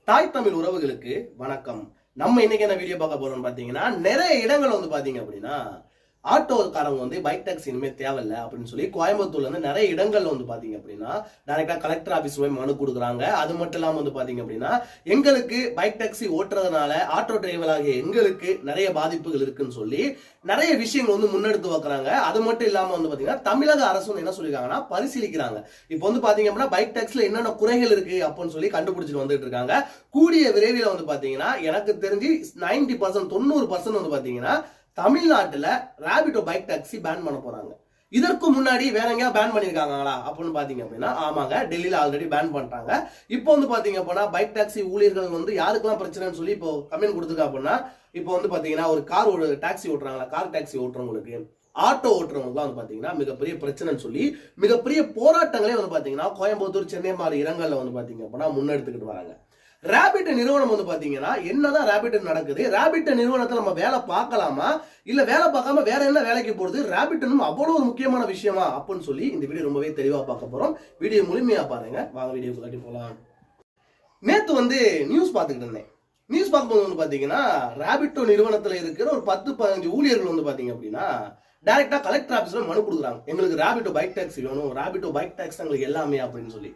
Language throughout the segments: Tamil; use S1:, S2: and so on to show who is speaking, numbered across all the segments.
S1: தாய் தமிழ் உறவுகளுக்கு வணக்கம். நம்ம இன்னைக்கு என்ன வீடியோ பார்க்க போறோம்னு பாத்தீங்கன்னா, நிறைய இடங்கள் வந்து பாத்தீங்க அப்படின்னா ஆட்டோக்காரங்க வந்து பைக் டாக்ஸி இனிமே தேவையில்லை அப்படின்னு சொல்லி கோயம்புத்தூர்ல இருந்து நிறைய இடங்கள்ல வந்து பாத்தீங்க அப்படின்னா டைரக்டா கலெக்டர் ஆபீஸ் போய் மனு கொடுக்குறாங்க. அது மட்டும் இல்லாம வந்து பாத்தீங்க அப்படின்னா எங்களுக்கு பைக் டாக்ஸி ஓட்டுறதுனால ஆட்டோ டிரைவர் ஆகிய எங்களுக்கு நிறைய பாதிப்புகள் இருக்குன்னு சொல்லி நிறைய விஷயங்கள் வந்து முன்னெடுத்து வைக்கிறாங்க. அது மட்டும் இல்லாம வந்து பாத்தீங்கன்னா தமிழக அரசு வந்து என்ன சொல்லிருக்காங்கன்னா பரிசீலிக்கிறாங்க. இப்போ வந்து பாத்தீங்க அப்படின்னா பைக் டாக்ஸில என்னென்ன குறைகள் இருக்கு அப்படின்னு சொல்லி கண்டுபிடிச்சிட்டு வந்துட்டு இருக்காங்க. கூடிய விரைவில் வந்து பாத்தீங்கன்னா எனக்கு தெரிஞ்சு 90% 90% வந்து பாத்தீங்கன்னா தமிழ்நாட்டுல ராபிடோ பைக் டாக்ஸி பேன் பண்ண போறாங்க. இதற்கு முன்னாடி வேற எங்கேயா பேன் பண்ணிருக்காங்களா அப்படின்னு பாத்தீங்க அப்படின்னா ஆமாங்க, டெல்லியில ஆல்ரெடி பேன் பண்ணிட்டாங்க. இப்போ வந்து பாத்தீங்க அப்படின்னா பைக் டாக்ஸி ஊழியர்கள் வந்து யாருக்கெல்லாம் பிரச்சனைன்னு சொல்லி இப்போ கம்ப்ளைண்ட் கொடுத்துருக்கா அப்படின்னா இப்போ வந்து பாத்தீங்கன்னா ஒரு டாக்ஸி ஓட்டுறாங்களா, கார் டாக்ஸி ஓட்டுறவங்களுக்கு, ஆட்டோ ஓட்டுறவங்க வந்து பாத்தீங்கன்னா மிகப்பெரிய பிரச்சனைன்னு சொல்லி மிகப்பெரிய போராட்டங்களே வந்து பாத்தீங்கன்னா கோயம்புத்தூர், சென்னை மாதிரி இடங்கள்ல வந்து பாத்தீங்க அப்படின்னா முன்னெடுத்துக்கிட்டு வராங்க. ராபிட் நிறுவனம் வந்து பாத்தீங்கன்னா என்னதான் ராபிட் நடக்குது, ராபிட் நிறுவனத்தை நம்ம வேலை பார்க்கலாமா இல்ல வேலை பார்க்காம வேற என்ன வேலைக்கு போறது, ராபிட் அவ்வளவு ஒரு முக்கியமான விஷயமா அப்படின்னு சொல்லி இந்த வீடியோ ரொம்பவே தெளிவா பார்க்க போறோம். வீடியோ முழுமையா பாருங்க. வாங்க வீடியோக்கு கட்டி போலாம். நேத்து வந்து நியூஸ் பார்த்துக்கிட்டு இருந்தேன். நியூஸ் பார்க்கும்போது வந்து பாத்தீங்கன்னா ராபிட்டோ நிறுவனத்துல இருக்கிற ஒரு 10-15 ஊழியர்கள் வந்து பாத்தீங்க அப்படின்னா டைரக்டா கலெக்டர் ஆபீஸ்ல மனு கொடுக்குறாங்க. எங்களுக்கு ராபிட்டோ பைக் டாக்ஸி வேணும், ராபிட்டோ பைக் டாக்ஸி எங்களுக்கு எல்லாமே அப்படின்னு சொல்லி.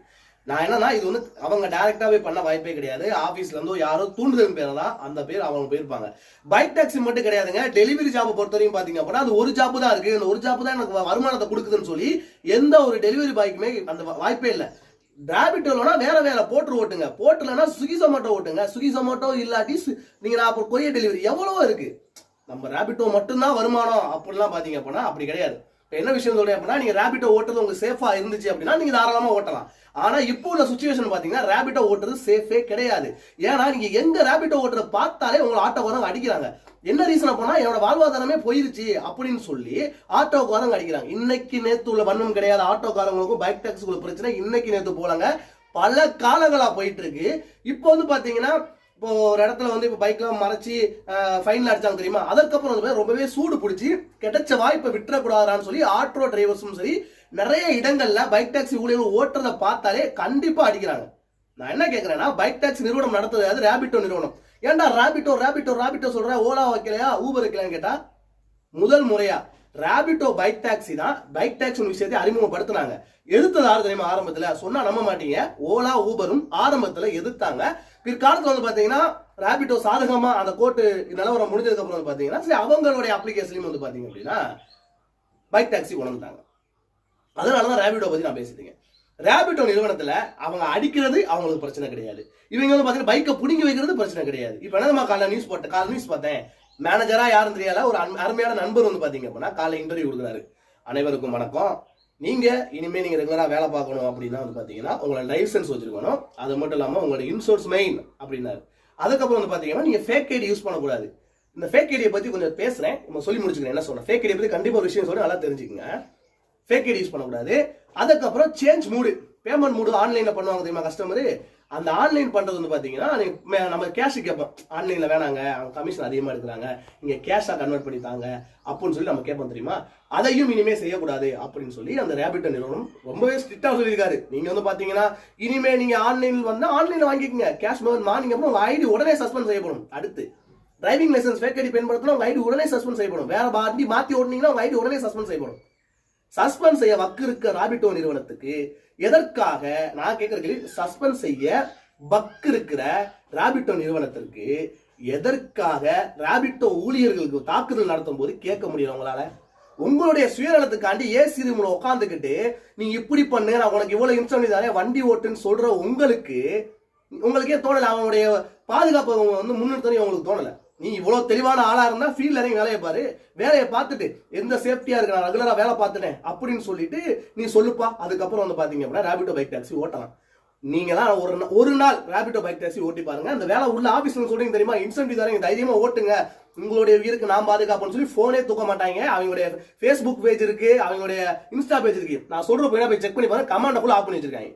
S1: நான் என்னன்னா இது வந்து அவங்க டைரக்டாவே பண்ண வாய்ப்பே கிடையாது. ஆபீஸ்ல இருந்து யாரோ தூண்டுதல் பேர் தான் அந்த பேர் அவங்க போயிருப்பாங்க. பைக் டாக்ஸி மட்டும் கிடையாதுங்க, டெலிவரி ஜாப் பொறுத்த வரைக்கும் பாத்தீங்க அப்படின்னா அது ஒரு ஜாப் தான் இருக்கு. அந்த ஒரு ஜாப் தான் எனக்கு வருமானத்தை கொடுக்குதுன்னு சொல்லி எந்த ஒரு டெலிவரி பாய்க்குமே அந்த வாய்ப்பே இல்லை. ராபிட்டோலனா வேற வேலை போட்டு ஓட்டுங்க, போட்டுலன்னா ஸ்விக்கி ஜொமேட்டோ ஓட்டுங்க, ஸ்விக்கி ஜொமேட்டோ இல்லாட்டி நீங்க நான் கொரியர் டெலிவரி எவ்வளவோ இருக்கு. நம்ம ராபிட்டோ மட்டும்தான் வருமானம் அப்படிலாம் பாத்தீங்க அப்படின்னா அப்படி கிடையாது. என்ன விஷயம் சொல்றேன் அப்படின்னா நீங்க ராபிட்டோ ஓட்டுறது உங்களுக்கு சேஃபா இருந்துச்சு அப்படின்னா நீங்க தாராளமா ஓட்டலாம். ஆனா இப்போ உள்ள சுச்சுவேஷன் பாத்தீங்கன்னா ராபிட்டோ ஓட்டுறது சேஃபே கிடையாது. ஏன்னா நீங்க எங்க ராபிட்டோ ஓட்டுறத பார்த்தாலே உங்களை ஆட்டோக்காரங்க அடிக்கிறாங்க. என்ன ரீசன் அப்படின்னா என்னோட வாழ்வாதாரமே போயிருச்சு அப்படின்னு சொல்லி ஆட்டோக்காரங்க அடிக்கிறாங்க. இன்னைக்கு நேத்து உள்ள வண்ணம் கிடையாது. ஆட்டோக்காரங்களுக்கும் பைக் டாக்ஸிக்குள்ள பிரச்சனை இன்னைக்கு நேத்து போலங்க, பல காலங்களா போயிட்டு இருக்கு. இப்போ வந்து பாத்தீங்கன்னா இப்போ ஒரு இடத்துல வந்து இப்போ பைக்ல மறைச்சி ஃபைன்ல அடிச்சாங்க தெரியுமா, அதற்கப்புறம் வந்து ரொம்பவே சூடு பிடிச்சி கிடைச்ச வாய்ப்பை விட்டுறக்கூடாதான்னு சொல்லி ஆட்டோ டிரைவர்ஸும் சரி நிறைய இடங்கள்ல பைக் டாக்ஸி ஊழியர்கள் ஓட்டுறதை பார்த்தாலே கண்டிப்பா அடிக்கிறாங்க. நான் என்ன கேட்கறேன்னா பைக் டாக்ஸி நிறுவனம் நடத்துறது ராபிட்டோ நிறுவனம். ஏன்டா ராபிட்டோ ராபிட்டோ ராபிட்டோ சொல்ற, ஓலா வைக்கலையா, ஊபர் வைக்கலையான்னு கேட்டா முதல் முறையா ராபிட்டோ பைக் டாக்ஸி தான் பைக் டாக்ஸி விஷயத்தை அறிமுகப்படுத்தினாங்க. எதிர்த்தது யாரு தெரியுமா? ஆரம்பத்துல சொன்னா நம்ப மாட்டீங்க, ஓலா ஊபரும் ஆரம்பத்துல எதிர்த்தாங்க. பிற்காலத்துல வந்து பாத்தீங்கன்னா ராபிட்டோ சாதகமா அந்த கோர்ட்டு நிலவரம் முடிஞ்சதுக்கு அப்புறம் வந்து பாத்தீங்கன்னா சரி அவங்களுடைய அப்ளிகேஷன்லயும் வந்து பாத்தீங்க அப்படின்னா பைக் டாக்ஸி கொண்டாந்துட்டாங்க. அதனாலதான் ராபிட்டோ பத்தி நான் பேசிட்டேங்க. ராபிட்டோ நிறுவனத்துல அவங்க அடிக்கிறது அவங்களுக்கு பிரச்சனை கிடையாது. இவங்க வந்து பாத்தீங்கன்னா பைக்கை புடிங்கி வைக்கிறது பிரச்சனை கிடையாது. இப்ப என்ன காலைல நியூஸ் பார்த்தேன். மேனேஜரா யாரும் தெரியல, ஒரு அருமையான நண்பர் வந்து பாத்தீங்க அப்படின்னா காலைல இன்டர்வியூ கொடுக்குறாரு. அனைவருக்கும் வணக்கம், நீங்க இனிமே நீங்க ரெகுலரா வேலை பார்க்கணும் அப்படின்னா வந்து பாத்தீங்கன்னா உங்களோட லைசன்ஸ் வச்சிருக்கணும், அது மட்டும் இல்லாம உங்களோட இன்சூரன்ஸ் மெயின் அப்படின்னாரு. அதுக்கப்புறம் வந்து பாத்தீங்கன்னா நீங்க ஃபேக் ஐடி யூஸ் பண்ணக்கூடாது. இந்த ஃபேக் ஐடியை பத்தி கொஞ்சம் பேசுறேன், சொல்லி முடிச்சுக்கிறேன். என்ன சொல்றேன், ஃபேக் ஐடியை பத்தி கண்டிப்பா ஒரு விஷயம் சொல்லி நல்லா தெரிஞ்சுக்கங்க. ஃபேக் ஐடி யூஸ் பண்ணக்கூடாது. அதுக்கப்புறம் சேஞ்ச் மூடு, பேமெண்ட் மூடு ஆன்லைன்ல பண்ணுவாங்க தெரியுமா கஸ்டமரு, அந்த ஆன்லைன் பண்றது வந்து பாத்தீங்கன்னா நம்ம கேஷ் கேட்போம், ஆன்லைன்ல வேணாங்க அவங்க கமிஷன் அதிகமா எடுக்கிறாங்க, நீங்க கேஷா கன்வெர்ட் பண்ணி தாங்க அப்படின்னு சொல்லி நம்ம கேட்போம் தெரியுமா, அதையும் இனிமே செய்யக்கூடாது அப்படின்னு சொல்லி அந்த ராபிட்டோ நிறுவனம் ரொம்பவே ஸ்ட்ரிக்டா சொல்லியிருக்காரு. நீங்க வந்து பாத்தீங்கன்னா இனிமே நீங்க ஆன்லைன் வந்து ஆன்லைன்ல வாங்கிக்கோங்க, கேஷ் மார்னிங் அப்புறம் உங்க ஐடி உடனே சஸ்பெண்ட் செய்யப்படும். அடுத்து டிரைவிங் லைசன்ஸ் ஃபேக் ஐடி பயன்படுத்தினா உங்க ஐடி உடனே சஸ்பெண்ட் செய்யப்படும். வேற வண்டி மாத்தி ஓடுனீங்கன்னா உங்க ஐடி உடனே சஸ்பெண்ட் செய்யப்படும். சஸ்பெண்ட் செய்ய வக்கு இருக்க ராபிட்டோ நிறுவனத்துக்கு எதற்காக நான் கேட்கிற கேள்வி, சஸ்பெண்ட் செய்ய வக்கு இருக்கிற ராபிட்டோ நிறுவனத்திற்கு எதற்காக ராபிட்டோ ஊழியர்களுக்கு தாக்குதல் நடத்தும் போது கேட்க முடியும் உங்களால? உங்களுடைய சுயநலத்துக்காண்டி ஏசி ரூம்ல உட்காந்துக்கிட்டு நீ இப்படி பண்ணு, நான் உனக்கு இவ்வளவு இன்ஸ்டால் தானே வண்டி ஓட்டுன்னு சொல்ற உங்களுக்கே தோணல, அவனுடைய பாதுகாப்பு வந்து முன்னிறுத்தணும் உங்களுக்கு தோணல. நீ இவ்வளவு தெளிவான ஆளா இருந்தா ஃபீல்ட்ல இறங்கி வேலையை பாரு, வேலையை பார்த்துட்டு எந்த சேஃப்டியா இருக்கு, நான் ரெகுலரா வேலை பார்த்துட்டேன் அப்படின்னு சொல்லிட்டு நீ சொல்லுப்பா. அதுக்கப்புறம் வந்து பாத்தீங்க அப்படின்னா ராபிட்டோ பைக் டாக்ஸி ஓட்டலாம். நீங்க தான் ஒரு நாள் ராபிட்டோ பைக் டாக்ஸி ஓட்டி பாருங்க. அந்த வேலை உள்ள ஆபீஸ்ல சொல்றீங்க தெரியுமா, இன்சென்டிவ் தரீங்க, தைரியமா ஓட்டுங்க, உங்களுடைய உயிருக்கு நான் பாதுகாப்புன்னு சொல்லி போனே தூக்க மாட்டாங்க. அவங்களுடைய ஃபேஸ்புக் பேஜ் இருக்கு, அவங்களுடைய இன்ஸ்டா பேஜ் இருக்கு, நான் சொல்ற போய் செக் பண்ணி பாருங்க, கமாண்ட் ஃபுல்லா ஆஃப் பண்ணி வச்சிருக்காங்க.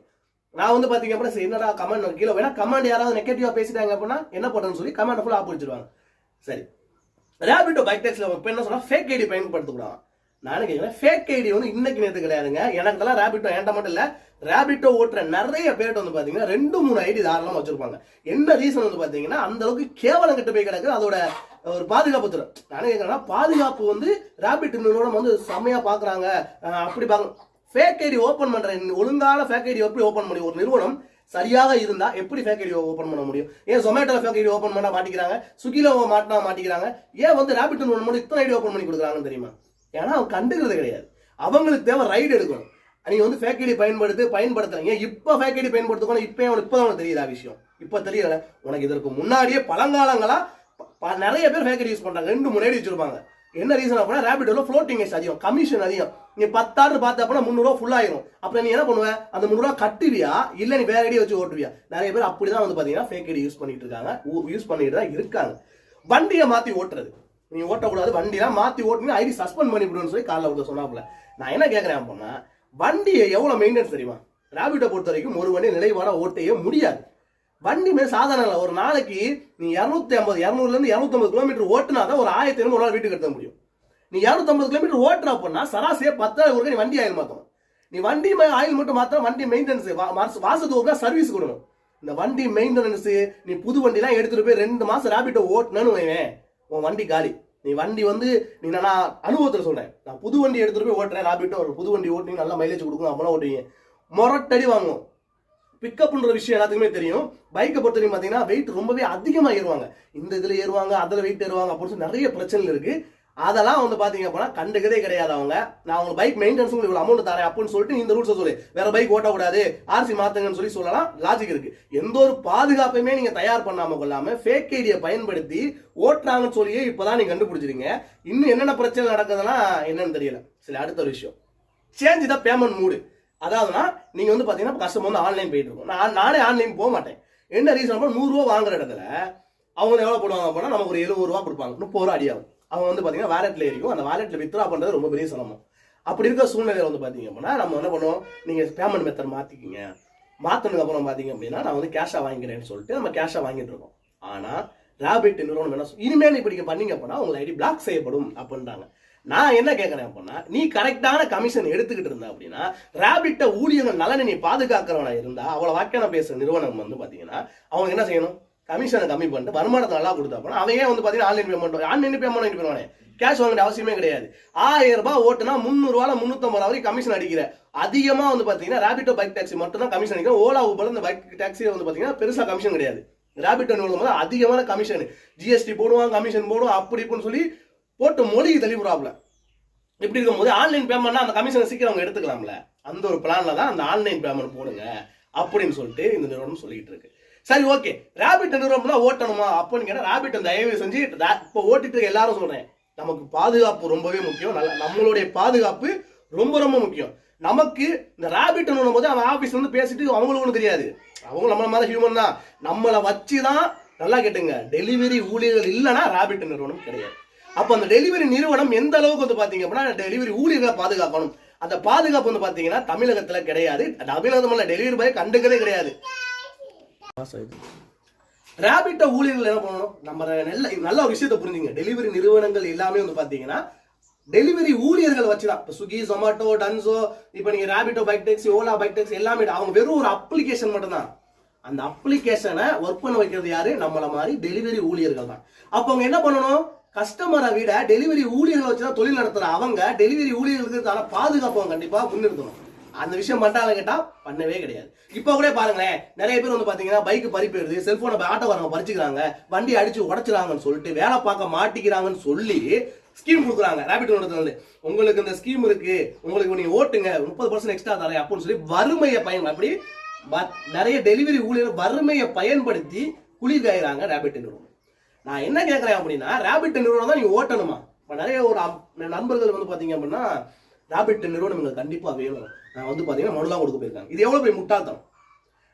S1: நான் வந்து பாத்தீங்க அப்படின்னா என்னடா கமாண்ட் கீழே வேணா கமாண்ட் யாராவது நெகட்டிவா பேசிட்டாங்க அப்படின்னா என்ன பண்றேன்னு சொல்லி கமாண்ட் ஃபுல்லா ஆஃப் வச்சிருவாங்க. சரி, ராபிட்டோ பைக் டாக்ஸில என்ன சொன்னா ஃபேக் ஐடி பயன்படுத்தக்கூடாது. நானும் கேட்கிறேன், ஃபேக் ஐடி வந்து இன்னைக்கு நேற்று கிடையாதுங்க. எனக்குலாம் ரேபிட்டோ என்கிட்ட மட்டும் இல்ல, ரேபிட்டோ ஓட்டுற நிறைய பேர்ட்ட வந்து பாத்தீங்கன்னா 2-3 ஐடி தாராளமா வச்சிருப்பாங்க. என்ன ரீசன் வந்து பாத்தீங்கன்னா அந்த அளவுக்கு கேவலம் கட்டு போய் கிடக்கு அதோட ஒரு பாதுகாப்பு துறை. நானும் கேட்கறேன்னா, பாதுகாப்பு வந்து ரேபிட் நிறுவனம் வந்து செம்மையா பாக்குறாங்க, அப்படி பாக்க ஃபேக் ஐடி ஓபன் பண்ற ஒழுங்கான ஃபேக் ஐடி எப்படி ஓபன் முடியும்? ஒரு நிறுவனம் சரியாக இருந்தா எப்படி ஃபேக் ஐடி ஓபன் பண்ண முடியும்? ஏன் ஜொமேட்டோல ஃபேக் ஐடி ஓபன் பண்ணா மாட்டிக்கிறாங்க, ஸ்விக்கில மாட்டினா மாட்டிக்கிறாங்க, ஏன் வந்து ரேபிட் நிறுவனம் இத்தனை ஐடி ஓபன் பண்ணி கொடுக்குறாங்கன்னு தெரியுமா? ஏன்னா அவங்க கண்டுக்கிறது கிடையாது. அவங்களுக்கு தேவை ரைடு எடுக்கணும். நீங்க வந்து ஃபேக் ஐடி பயன்படுத்துறீங்க. இப்ப ஃபேக் ஐடி பயன்படுத்தணும், இப்பதான் உனக்கு தெரியுதா விஷயம்? இப்ப தெரியல உனக்கு. இதற்கு முன்னாடியே பழங்காலங்களா நிறைய பேர் ஃபேக் ஐடி யூஸ் பண்றாங்க. 2-3 ஐடி வச்சிருப்பாங்க. என்ன ரீசன் அப்படின்னா ரேபிட்டோல ஃப்ளோட்டிங் அதிகம், கமிஷன் அதிகம். நீ 10 ஆர்டர் பார்த்த அப்படின்னா 300 ரூபா ஃபுல் ஆயிரும். அப்புறம் நீ என்ன பண்ணுவ? அந்த 300 ரூபா கட்டுவியா இல்ல நீ வேற ஐடி வச்சு ஓட்டுவியா? நிறைய பேர் அப்படிதான் வந்து பாத்தீங்கன்னா ஃபேக் ஐடி யூஸ் பண்ணிட்டு தான் இருக்காங்க. வண்டியை மாத்தி ஓட்டுறது, நீ ஓட்டக்கூடாது, வண்டியெல்லாம் மாத்தி ஓட்டுங்க, ஐடி சஸ்பெண்ட் பண்ணி விடுன்னு சொல்லி காலைல விட சொன்னாப்புல. நான் என்ன கேட்கறேன் அப்படின்னா, வண்டியை எவ்வளவு மெயின்டெனன்ஸ் தெரியுமா? ரேபிட்டை பொறுத்த வரைக்கும் ஒரு வண்டி நிலைவான ஓட்டையே முடியாது. வண்டி மேல சாதாரண இல்லை. ஒரு நாளைக்கு நீ 250 கிலோமீட்டர் ஓட்டுனாதான் ஒரு 1500 ஒரு நாள் வீட்டுக்கு எடுத்த முடியும். நீ 250 கிலோமீட்டர் ஓட்டுற அப்படின்னா சராசரியா 10,000 நீ வண்டி ஆயில் மாத்தணும். நீ வண்டி ஆயில் மட்டும் மாத்திர வண்டி மெயின்டெனன்ஸ் மாசத்துக்கு ஒரு சர்வீஸ் கொடுக்கணும். இந்த வண்டி மெயின்டெனன்ஸ் நீ புது வண்டி எல்லாம் எடுத்துட்டு போய் 2 மாசம் ரேபிட்டோ ஓட்டுனு வைவேன், உன் வண்டி காலி. நீ வண்டி வந்து நான் அனுபவத்தில் சொல்றேன். நான் புது வண்டி எடுத்துட்டு போய் ஓட்டுறேன், ரேபிட்டோ ஒரு புது வண்டி ஓட்டி நல்லா மைலேஜ் கொடுக்கும், அப்பெல்லாம் ஓட்டுவீங்க, மொரட்டடி வாங்கும். பிக்கப்ன்ற விஷயம் எல்லாத்துக்குமே தெரியும். பைக்கை பொறுத்த வரைக்கும் பாத்தீங்கன்னா வெயிட் ரொம்பவே அதிகமா ஏறுவாங்க. இந்த இதுல ஏறுவாங்க, அதுல வெயிட் ஏறுவாங்க, அப்படின்னு நிறைய பிரச்சனை இருக்கு. அதெல்லாம் வந்து பாத்தீங்க அப்படின்னா கண்டுக்கதே கிடையாது அவங்க. நான் அவங்க பைக் மெயின்டெனன்ஸ் இவ்வளவு அமௌண்ட் தரேன் அப்படின்னு சொல்லிட்டு இந்த ரூல்ஸ் சொல்லி வேற பைக் ஓட்டக்கூடாது, ஆர்சி மாத்துங்கன்னு சொல்லலாம். லாஜிக் இருக்கு. எந்த ஒரு பாதுகாப்பையுமே நீங்க தயார் பண்ணாம கொள்ளாம ஃபேக் ஐடியை பயன்படுத்தி ஓட்டுறாங்கன்னு சொல்லியே இப்பதான் நீங்க கண்டுபிடிச்சிருங்க. இன்னும் என்னென்ன பிரச்சனை நடக்குதுன்னா என்னன்னு தெரியல. சரி, அடுத்த ஒரு விஷயம், சேஞ்ச் த பேமெண்ட் மூடு. அதாவதுனா நீங்க வந்து பாத்தீங்கன்னா கஸ்டமர் வந்து ஆன்லைன் போயிட்டு இருக்கும். நானே ஆன்லைன் போக மாட்டேன். என்ன ரீசன்? 100 ரூபா வாங்குற இடத்துல அவங்க எவ்வளவு போடுவாங்க அப்படின்னா நமக்கு ஒரு 70 ரூபா கொடுப்பாங்க, 30 ரூபா அடியாகும். அவங்க வந்து பாத்தீங்கன்னா வாலெட்ல இருக்கும். அந்த வாலெட்ல வித்ரா பண்றது ரொம்ப பெரிய சிரமம். அப்படி இருக்க சூழ்நிலையில வந்து பாத்தீங்க அப்படின்னா நம்ம என்ன பண்ணுவோம், நீங்க பேமெண்ட் மெத்தட் மாத்திக்கிங்க. மாத்தினதுக்கு அப்புறம் பாத்தீங்க அப்படின்னா நான் வந்து கேஷா வாங்கிக்கிறேன்னு சொல்லிட்டு நம்ம கேஷா வாங்கிட்டு இருக்கோம். ஆனா ராபிட் நிறுவனம் என்ன இனிமேல் இப்படி பண்ணீங்க அப்படின்னா உங்க ஐடி பிளாக் செய்யப்படும் அப்படின்றாங்க. நான் என்ன கேட்கறேன் அப்படின்னா, நீ கரெக்டான கமிஷன் எடுத்துக்கிட்டு இருந்த அப்படின்னா ராபிட்ட ஊழியர்கள் நலனை நீ பாதுகாக்கிறவனா இருந்தா அவ்வளவு வாக்கியான பேசுற நிறுவனம் வந்து பாத்தீங்கன்னா அவங்க என்ன செய்யணும்? கமிஷனை கம்மி பண்ணிட்டு வருமானத்தை நல்லா கொடுத்தா போனா அவையே வந்து பாத்தீங்கன்னா ஆன்லைன் பேமெண்ட் பண்ணுவானே, கேஷ் வாங்க அவசியமே கிடையாது. 1000 ரூபாய் ஓட்டுனா 300 ரூபாய் 350 வரைக்கும் கமிஷன் அடிக்கிற. அதிகமா வந்து பாத்தீங்கன்னா ராபிட்டோ பைக் டாக்ஸி மட்டும் தான் கமிஷன் அடிக்கிற. ஓலா ஊபர் இந்த பைக் டாக்ஸி வந்து பாத்தீங்கன்னா பெருசா கமிஷன் கிடையாது. ராபிட்டோ நிறுவனம் அதிகமான கமிஷன், ஜிஎஸ்டி போடுவாங்க, கமிஷன் போடுவோம், அப்படி இப்படின்னு சொல்லி போட்டு மொழிக்கு தெளிவுறாப்ல. இப்படி இருக்கும்போது ஆன்லைன் பேமெண்ட்னா அந்த கமிஷனை சீக்கிரம் அவங்க எடுத்துக்கலாம்ல. அந்த ஒரு பிளான்ல தான் அந்த ஆன்லைன் பேமெண்ட் போடுங்க அப்படின்னு சொல்லிட்டு இந்த நிறுவனம் சொல்லிட்டு இருக்கு. சரி, ஓகே, ராபிட் நிறுவனம் ஓட்டணுமா அப்படின்னு கேட்டா ராபிட் தயவு செஞ்சு இப்போ ஓட்டிட்டு இருக்க எல்லாரும் சொல்றேன், நமக்கு பாதுகாப்பு ரொம்பவே முக்கியம். நம்மளுடைய பாதுகாப்பு ரொம்ப ரொம்ப முக்கியம். நமக்கு இந்த ராபிட் நிறுவனம் போது அவன் ஆபீஸ்ல இருந்து பேசிட்டு அவங்களுக்கு ஒன்றும் தெரியாது. அவங்க நம்மள மாதிரி ஹியூமன் தான். நம்மளை வச்சுதான் நல்லா கேட்டுங்க, டெலிவரி ஊழியர்கள் இல்லைன்னா ராபிட் நிறுவனம் கிடையாது. அப்ப அந்த டெலிவரி நிறுவனம் எந்த அளவுக்கு வந்து பாத்தீங்க அப்படின்னா டெலிவரி ஊழியர்களை பாதுகாக்கணும். அந்த பாதுகாப்பு வந்து பாத்தீங்கன்னா தமிழகத்துல கிடையாது. தமிழகத்துல டெலிவரி பாய் கண்டுக்கதே கிடையாது. ராபிட்ட ஊழியர்கள் என்ன பண்ணணும்? நம்ம நல்ல ஒரு விஷயத்தை புரிஞ்சுங்க. டெலிவரி நிறுவனங்கள் எல்லாமே வந்து பாத்தீங்கன்னா டெலிவரி ஊழியர்கள் வச்சுதான். இப்போ ஸ்விக்கி, ஜொமேட்டோ, டன்சோ, இப்போ நீங்க Rapido bike taxi, Ola bike taxi எல்லாமே அவங்க வெறும் ஒரு அப்ளிகேஷன் மட்டும் தான். அந்த அப்ளிகேஷனை ஒர்க் பண்ண வைக்கிறது யாரு? நம்மள மாதிரி டெலிவரி ஊழியர்கள் தான். அப்ப அவங்க என்ன பண்ணணும்? கஸ்டமரை விட டெலிவரி ஊழியர்களை வச்சுதான் தொழில் நடத்துற அவங்க டெலிவரி ஊழியர்களுக்கு பாதுகாப்பு கண்டிப்பா முன்னிறுத்தணும். அந்த விஷயம் பண்ணாலும் கேட்டா பண்ணவே கிடையாது. இப்ப கூட பாருங்களேன், நிறைய பேர் வந்து பாத்தீங்கன்னா பைக் பறிப்பேருது, செல்போனை ஆட்டோக்காரங்க பறிச்சுக்கிறாங்க, வண்டி அடிச்சு உடச்சுறாங்கன்னு சொல்லிட்டு வேலை பார்க்க மாட்டிக்கிறாங்கன்னு சொல்லி ஸ்கீம் கொடுக்குறாங்க. ராபிட் நிறுவனத்துல உங்களுக்கு இந்த ஸ்கீம் இருக்கு, உங்களுக்கு நீங்க ஓட்டுங்க 30% எக்ஸ்ட்ரா தரேன் அப்படின்னு சொல்லி வறுமையை அப்படி நிறைய டெலிவரி ஊழியர் வறுமையை பயன்படுத்தி குளிர்காயிறாங்க ராபிட் நிறுவனம். நான் என்ன கேட்கறேன் அப்படின்னா, ராபிட் நிறுவனம் தான் நீங்க ஓட்டணுமா? நிறைய ஒரு நண்பர்கள் வந்து பாத்தீங்க அப்படின்னா ராபிட் நிறுவனம் எங்களுக்கு கண்டிப்பா வேணும், நான் வந்து பாத்தீங்கன்னா மனுலாம் கொடுக்க போயிருக்காங்க. இது எவ்வளவு போய் முட்டாள்தனம்.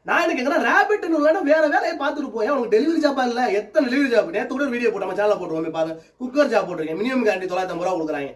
S1: நான் என்ன கேட்கறேன், ராபிட் நிறுவனம் வேற வேலையை பார்த்துட்டு போய் அவங்களுக்கு டெலிவரி ஜாப்பா இல்ல? எத்தனை டெலிவரி ஜாப் நேற்று கூட வீடியோ போட்டு நம்ம சேனல் போட்டுருவோம் பாருங்க. குக்கர் ஜாப் போட்டிருக்கேன், மினிமம் கேரண்டி 950 ரூபா கொடுக்குறாங்க.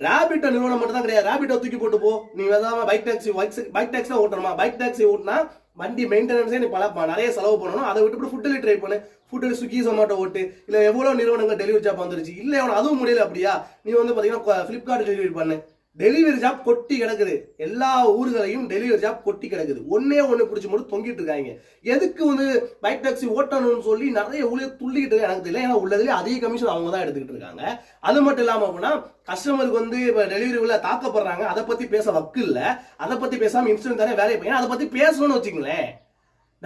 S1: ராபிட் நிறுவனம் மட்டும் தான் கிடையாது. ராபிட்டோ தூக்கி போட்டு போ, நீ பைக் டாக்ஸி தான் ஓட்டணுமா? பைக் டாக்ஸி ஓட்டினா வண்டி மெயின்டெனன்ஸே நீ நிறைய செலவு பண்ணணும். அதை விட்டு ஃபுட்டில் ட்ரை பண்ணு. ஃபுட்டில் ஸ்விக்கி சொமாட்டோ ஓட்டு. இல்லை எவ்வளோ நிறுவனங்கள் டெலிவரி ஜாப் வந்துருச்சு. இல்லை அவன் அதுவும் முடியல அப்படியா, நீ வந்து பார்த்தீங்கன்னா ஃப்ளிப்கார்ட் டெலிவரி பண்ணு. டெலிவரி ஜாப் கொட்டி கிடக்குது. எல்லா ஊர்களையும் டெலிவரி ஜாப் கொட்டி கிடக்குது. ஒண்ணு பிடிச்சி மட்டும் தொங்கிட்டு இருக்காங்க. எதுக்கு வந்து பைக் டாக்ஸி ஓட்டணும்னு சொல்லி நிறைய ஊழியர் துள்ளிக்கிட்டு இருக்காங்க. எனக்கு தெரியல. ஏன்னா உள்ளதுலேயே அதிக கமிஷன் அவங்க தான் எடுத்துக்கிட்டு இருக்காங்க. அது மட்டும் இல்லாமல் அப்படின்னா கஸ்டமருக்கு வந்து இப்போ டெலிவரி உள்ள தாக்கப்படுறாங்க. அதை பற்றி பேச வக்கு இல்லை. அதை பற்றி பேசாமல் இன்சூரன்ஸ் தானே வேலையை போய் அதை பற்றி பேசணும்னு வச்சுங்களேன்,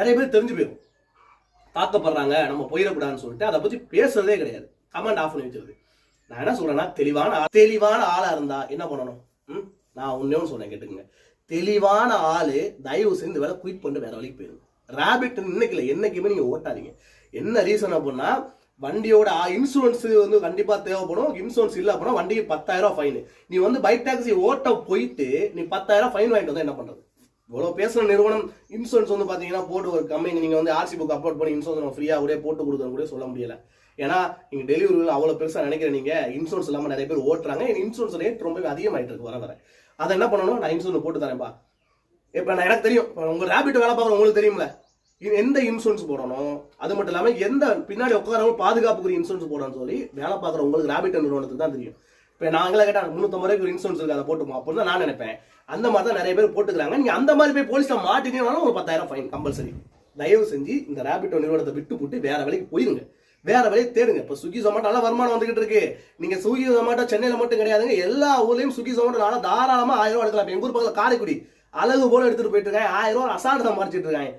S1: நிறைய பேர் தெரிஞ்சு போயிடும். தாக்கப்படுறாங்க, நம்ம போயிடக்கூடாதுன்னு சொல்லிட்டு அதை பற்றி பேசுறதே கிடையாது. கமெண்ட் ஆஃப் பண்ணி வச்சிருது. நான் என்ன சொல்றேன்னா, தெளிவான ஆளா இருந்தா என்ன பண்ணணும்? நான் ஒன்னே சொல்றேன் கேட்டுக்கங்க. தெளிவான ஆளு தயவு செஞ்சு வேலை குயிட் பண்ணி வேற வழிக்கு போயிருங்க. ராபிட் இன்னைக்கு இல்லை, என்னைக்குமே நீங்க ஓட்டாதீங்க. என்ன ரீசன் அப்படின்னா, வண்டியோட இன்சூரன்ஸ் வந்து கண்டிப்பா தேவைப்படும். இன்சூரன்ஸ் இல்லை அப்படின்னா வண்டிக்கு 10,000 ஃபைன். நீ வந்து பைக் டாக்ஸி ஓட்ட போயிட்டு நீ 10,000 ஃபைன் வாங்கிட்டு வந்தா என்ன பண்றது? இவ்வளோ பேசுகிற நிறுவனம் இன்சூரன்ஸ் வந்து பார்த்தீங்கன்னா போட்டு ஒரு கம்பெனி நீங்கள் வந்து ஆர்சி புக் அப்லோட் பண்ணி இன்சூரன்ஸ் நம்ம ஃப்ரீயாக கூட போட்டு கொடுக்குறோம் கூட சொல்ல முடியலை. ஏன்னா நீங்கள் டெலிவரியில் அவ்வளோ பெருசாக நினைக்கிறேன். நீங்கள் இன்சூரன்ஸ் இல்லாமல் நிறைய பேர் ஓட்டுறாங்க. இன்சூரன்ஸ் ரேட் ரொம்ப அதிகமாகிட்டு இருக்கு வர. அதை என்ன பண்ணணும்? நான் இன்சூரன்ஸ் போட்டு தரேன்ப்பா. இப்போ நான் எனக்கு தெரியும், உங்கள் ரேபிட் வேலை பார்க்குற உங்களுக்கு தெரியும்ல எந்த இன்சூரன்ஸ் போடணும். அது மட்டும் இல்லாமல் எந்த பின்னாடி உட்காரவங்க பாதுகாப்புக்கு இன்சூரன்ஸ் போடணும்னு சொல்லி வேலை பார்க்குற உங்களுக்கு ரேபிட் நிறுவனத்துக்கு தான் தெரியும். இப்போ நாங்களே கேட்டால் 350 ரூபாய்க்கு ஒரு இன்சூரன்ஸ் இருக்கு, அதை போட்டுமா அப்படின்னு தான் நான் நினைப்பேன். அந்த மாதிரி தான் நிறைய பேர் போட்டுக்கிறாங்க. நீங்கள் அந்த மாதிரி போய் போலீஸில் மாட்டினீங்கனாலும் ஒரு 10,000 ஃபைன் கம்பல்சரி. தயவு செஞ்சு இந்த ரேபிட்டோ நிறுவனத்தை விட்டு வேற வேலைக்கு போயிருங்க, வேற வேலையை தேடுங்க. இப்போ ஸ்விக்கி ஜொமேட்டோ நல்லா வருமானம் வந்துகிட்டு இருக்கு. நீங்கள் ஸ்விக்கி ஜொமேட்டோ சென்னையில் மட்டும் கிடையாதுங்க, எல்லா ஊர்லேயும் ஸ்விக்கி ஜொமேட்டோ நல்லா தாராளமாக 1000 ரூபா எடுக்கலாம். எங்கள் ஊர் பக்கத்தில் காரைக்குடி அழகு போல எடுத்துட்டு போயிட்டு இருக்காங்க. 1000 ரூபா அசால்ட்டு சம்பாரிச்சிட்டு இருக்காங்க.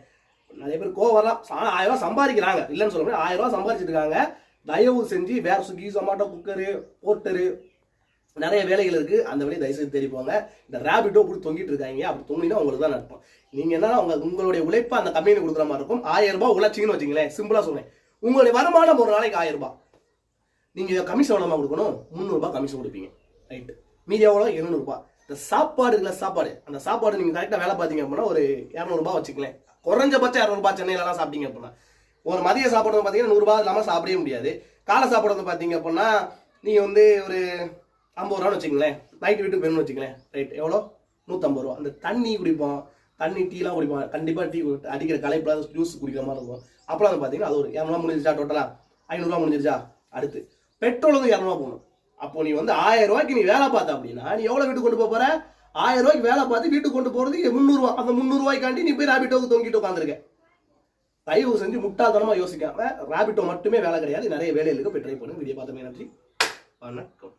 S1: நிறைய பேர் கோவம் வரலாம், 1000 ரூபா சம்பாதிக்கிறாங்க இல்லைன்னு சொல்ல முடியாது. 1000 ரூபா சம்பாதிச்சிட்டு இருக்காங்க. தயவு செஞ்சு வேற ஸ்விக்கி ஜொமேட்டோ குக்கரு போர்ட்டரு நிறைய வேலைகள் இருக்கு. அந்த வேலையை தயவுசெய்து தெரிவிப்பாங்க. இந்த ரேபிட்டோ அப்படி தொங்கிட்டு இருக்காங்க. அப்படி தொங்கினா உங்களுக்கு தான் நடக்கும். நீங்க என்ன உங்களுடைய உழைப்பை அந்த கம்பெனி கொடுக்குற மாதிரி இருக்கும். 1000 ரூபாய் உழைச்சிங்கன்னு வச்சுங்களேன், சிம்பிளா சொல்றேன், உங்களுடைய வருமானம் ஒரு நாளைக்கு 1000 ரூபாய். நீங்க கமிஷன் எவ்வளவு கொடுக்கணும்? 300 ரூபாய் கமிஷன் கொடுப்பீங்க. ரைட். மீதி எவ்வளோ? 200 ரூபாய். இந்த சாப்பாடு இருக்குல்ல, சாப்பாடு, அந்த சாப்பாடு நீங்க கரெக்டா வேலை பார்த்தீங்க அப்படின்னா ஒரு 200 ரூபாய் வச்சுக்கலாம். குறைஞ்சபட்சம் 200 ரூபாய் சென்னையிலலாம் சாப்பிட்டீங்க அப்படின்னா. ஒரு மதிய சாப்பாடு பார்த்தீங்கன்னா 100 ரூபாய் இல்லாமல் சாப்பிடவே முடியாது. காலை சாப்பாடு வந்து பார்த்தீங்க அப்படின்னா நீங்க வந்து ஒரு 50 ரூபான்னு வச்சுங்களேன். நைட்டு வீட்டுக்கு போயணும்னு வச்சுங்களேன். ரைட். எவ்வளோ? 150 ரூபா. அந்த தண்ணி குடிப்போம், தண்ணி டீலாம் குடிப்போம். கண்டிப்பாக டீ அடிக்கிற கலைப்பில் ஜூஸ் குடிக்கிற மாதிரி இருக்கும். அப்புறம் வந்து பார்த்தீங்கன்னா அது ஒரு 200 ரூபா முடிஞ்சிருச்சா? டோட்டலாக 500 ரூபா முடிஞ்சிருச்சா? அடுத்து பெட்ரோல் வந்து 200 ரூபா போகணும். அப்போ நீ வந்து 1000 ரூபாய்க்கு நீ வேலை பார்த்த அப்படின்னா நீ எவ்வளோ வீட்டுக்கு கொண்டு போகிற? 1000 ரூபாய்க்கு வேலை பார்த்து வீட்டுக்கு கொண்டு போகிறது 300 ரூபா. அந்த 300 ரூபாய்க்காண்டி நீ போய் ரேபிட்டோக்கு தொங்கிட்டு உட்காந்துருக்க. தயவு செஞ்சு முட்டாள்தனமாக யோசிக்காம, ரேபிட்டோ மட்டுமே வேலை கிடையாது, நிறைய வேலைகளுக்கு போய் ட்ரை பண்ணுங்க. வீடியோ பார்த்தமே நன்றி, வணக்கம்.